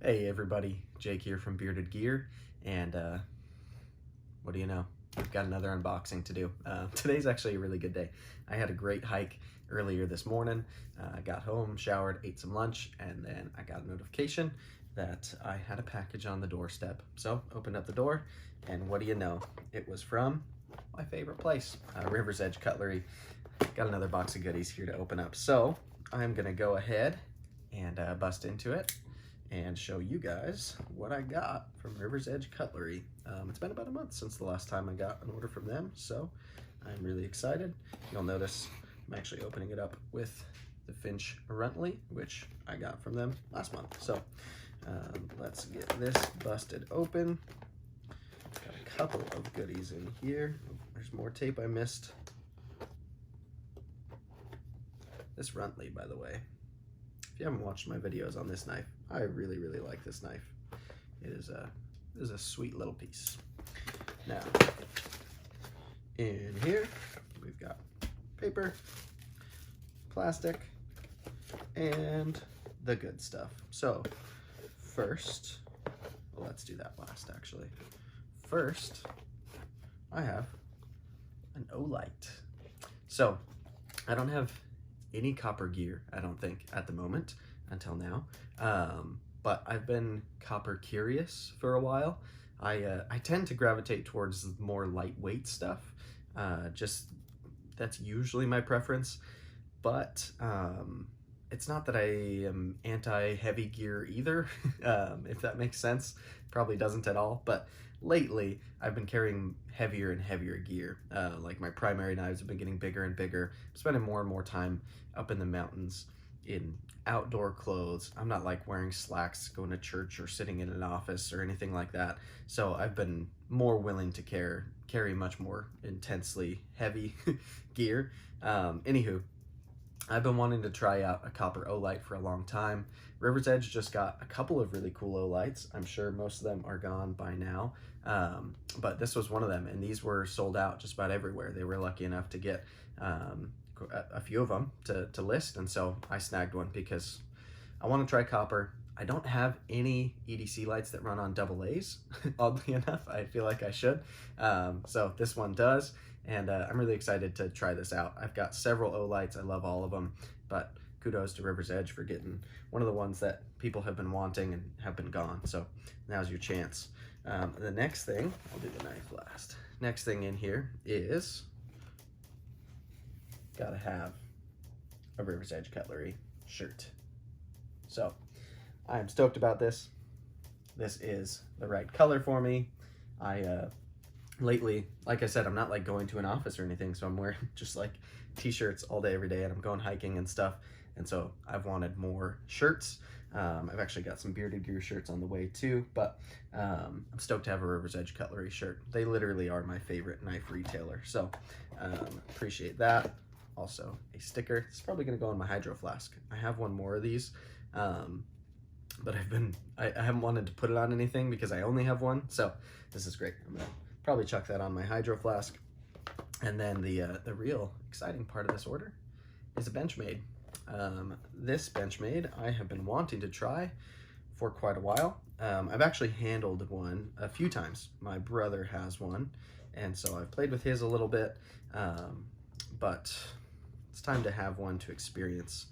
Hey everybody, Jake here from Bearded Gear, and what do you know? We've got another unboxing to do. Today's actually a really good day. I had a great hike earlier this morning. I got home, showered, ate some lunch, and then I got a notification that I had a package on the doorstep. So opened up the door, and what do you know? It was from my favorite place, Rivers Edge Cutlery. Got another box of goodies here to open up. So I'm gonna go ahead and bust into it and show you guys what I got from Rivers Edge Cutlery. It's been about a month since the last time I got an order from them, so I'm really excited. You'll notice I'm actually opening it up with the Finch Runtley, which I got from them last month. So let's get this busted open. Got a couple of goodies in here. There's more tape I missed. This Runtley, by the way, if you haven't watched my videos on this knife, I really like this knife. It is a sweet little piece. Now, in here, we've got paper, plastic, and the good stuff. So, first, well, let's do that last, actually. First, I have an Olight. So, I don't have any copper gear, I don't think, at the moment, until now. But I've been copper curious for a while. I tend to gravitate towards more lightweight stuff. Just that's usually my preference. But it's not that I am anti-heavy gear either, if that makes sense. Probably doesn't at all. But lately, I've been carrying heavier and heavier gear. Like my primary knives have been getting bigger and bigger. I'm spending more and more time up in the mountains in outdoor clothes. I'm not like wearing slacks going to church or sitting in an office or anything like that. So I've been more willing to carry much more intensely heavy gear. Anywho, I've been wanting to try out a copper Olight for a long time. Rivers Edge just got a couple of really cool Olights. I'm sure most of them are gone by now, but this was one of them, and these were sold out just about everywhere. They were lucky enough to get a few of them to list, and so I snagged one because I want to try copper. I don't have any EDC lights that run on AA's, oddly enough. I feel like I should. So this one does, and I'm really excited to try this out. I've got several Olights. I love all of them, but kudos to Rivers Edge for getting one of the ones that people have been wanting and have been gone. So now's your chance. The next thing, I'll do the knife last. Next thing in here is, gotta have a Rivers Edge Cutlery shirt. So I'm stoked about this. This is the right color for me. Lately, like I said, I'm not like going to an office or anything, so I'm wearing just like t-shirts all day, every day, and I'm going hiking and stuff. And so I've wanted more shirts. I've actually got some Bearded Gear shirts on the way too, but I'm stoked to have a Rivers Edge Cutlery shirt. They literally are my favorite knife retailer, so appreciate that. Also, a sticker. It's probably gonna go on my hydro flask. I have one more of these, but I haven't wanted to put it on anything because I only have one, so this is great. I'm gonna probably chuck that on my hydro flask. And then the real exciting part of this order is a Benchmade. This Benchmade I have been wanting to try for quite a while. I've actually handled one a few times. My brother has one, and so I've played with his a little bit, but it's time to have one to experience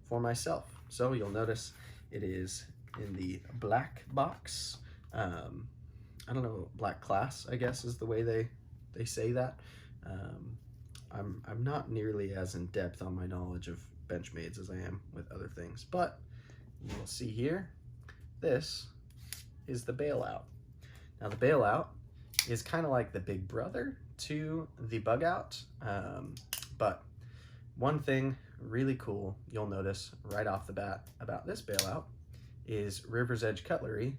for myself. So you'll notice it is in the black box. I don't know, black class, I guess is the way they say that. I'm not nearly as in depth on my knowledge of Benchmades as I am with other things, but you'll see here, this is the Bailout. Now the Bailout is kind of like the big brother to the Bug Out, but one thing really cool you'll notice right off the bat about this Bailout is Rivers Edge Cutlery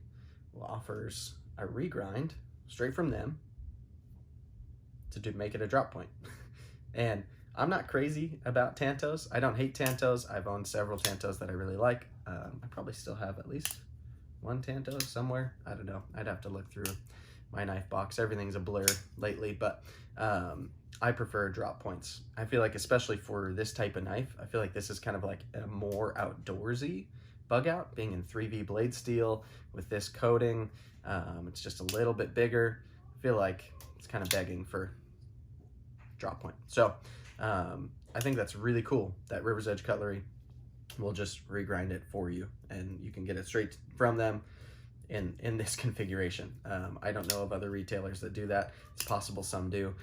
offers a regrind straight from them to make it a drop point. And I'm not crazy about Tantos. I don't hate Tantos. I've owned several Tantos that I really like. I probably still have at least one Tanto somewhere. I don't know. I'd have to look through my knife box. Everything's a blur lately, but I prefer drop points. I feel like, especially for this type of knife, I feel like this is kind of like a more outdoorsy bug out being in 3V blade steel with this coating. It's just a little bit bigger. I feel like it's kind of begging for drop point. So I think that's really cool that Rivers Edge Cutlery will just regrind it for you, and you can get it straight from them in this configuration. I don't know of other retailers that do that. It's possible some do,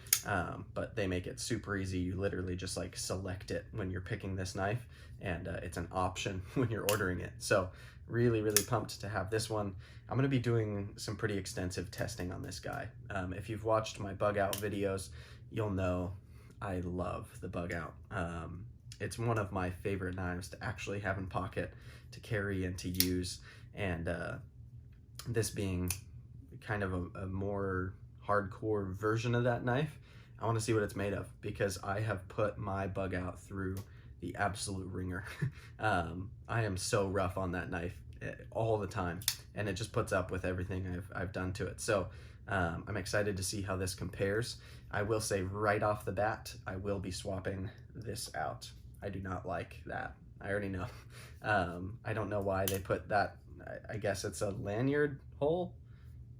but they make it super easy. You literally just like select it when you're picking this knife, and it's an option when you're ordering it. So really, really pumped to have this one. I'm gonna be doing some pretty extensive testing on this guy. If you've watched my bug out videos, you'll know I love the bug out. It's one of my favorite knives to actually have in pocket, to carry and to use, and this being kind of a more hardcore version of that knife, I want to see what it's made of, because I have put my bug out through the absolute ringer. I am so rough on that knife all the time, and it just puts up with everything I've done to it. So I'm excited to see how this compares. I will say right off the bat, I will be swapping this out. I do not like that. I already know. I don't know why they put that. I guess it's a lanyard hole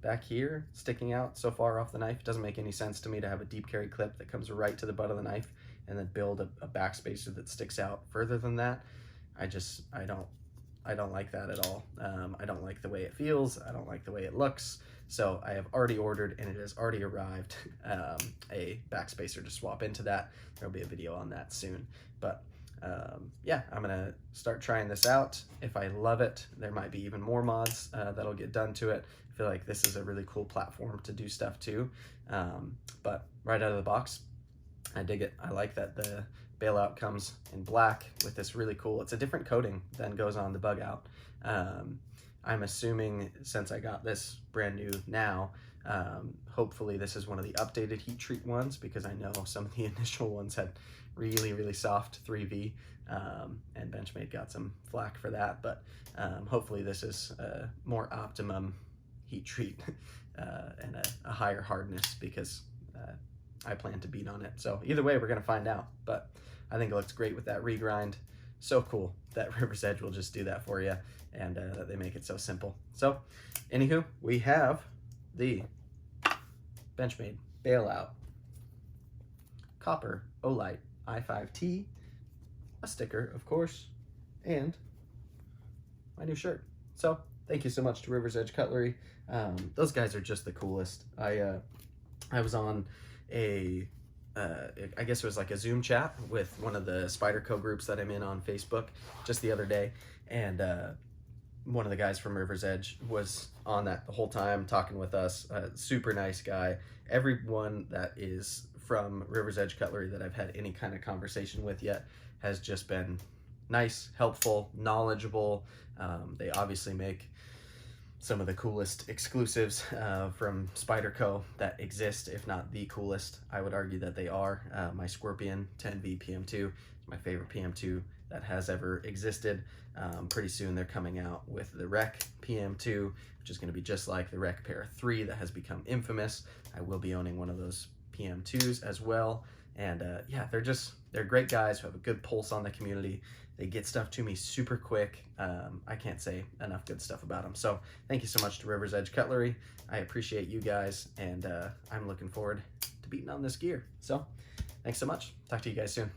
back here sticking out so far off the knife. It doesn't make any sense to me to have a deep carry clip that comes right to the butt of the knife and then build a backspacer that sticks out further than that. I don't like that at all. I don't like the way it feels. I don't like the way it looks. So I have already ordered, and it has already arrived, a backspacer to swap into that. There'll be a video on that soon. But yeah, I'm gonna start trying this out. If I love it, there might be even more mods that'll get done to it. I feel like this is a really cool platform to do stuff too. But right out of the box, I dig it. I like that the Bailout comes in black with this really cool, it's a different coating than goes on the bug out. I'm assuming, since I got this brand new now, hopefully this is one of the updated heat treat ones, because I know some of the initial ones had really, really soft 3V, and Benchmade got some flack for that, but hopefully this is a more optimum heat treat and a higher hardness, because I plan to beat on it. So either way, we're gonna find out, but I think it looks great with that regrind. So cool that Rivers Edge will just do that for you, and that they make it so simple. So anywho, we have the Benchmade Bailout copper Olight I5T, a sticker, of course, and my new shirt. So thank you so much to Rivers Edge Cutlery. Those guys are just the coolest. I was on I guess it was like a Zoom chat with one of the Spyderco groups that I'm in on Facebook just the other day, and one of the guys from Rivers Edge was on that the whole time talking with us. Super nice guy. Everyone that is from Rivers Edge Cutlery that I've had any kind of conversation with yet has just been nice, helpful, knowledgeable. They obviously make some of the coolest exclusives from Spyderco that exist, if not the coolest. I would argue that they are. My Scorpion 10V PM2 is my favorite PM2 that has ever existed. Pretty soon they're coming out with the Rec PM2, which is going to be just like the Rec Para 3 that has become infamous. I will be owning one of those PM2s as well. And yeah, they're great guys who have a good pulse on the community. They get stuff to me super quick. I can't say enough good stuff about them. So thank you so much to Rivers Edge Cutlery. I appreciate you guys, and I'm looking forward to beating on this gear. So thanks so much. Talk to you guys soon.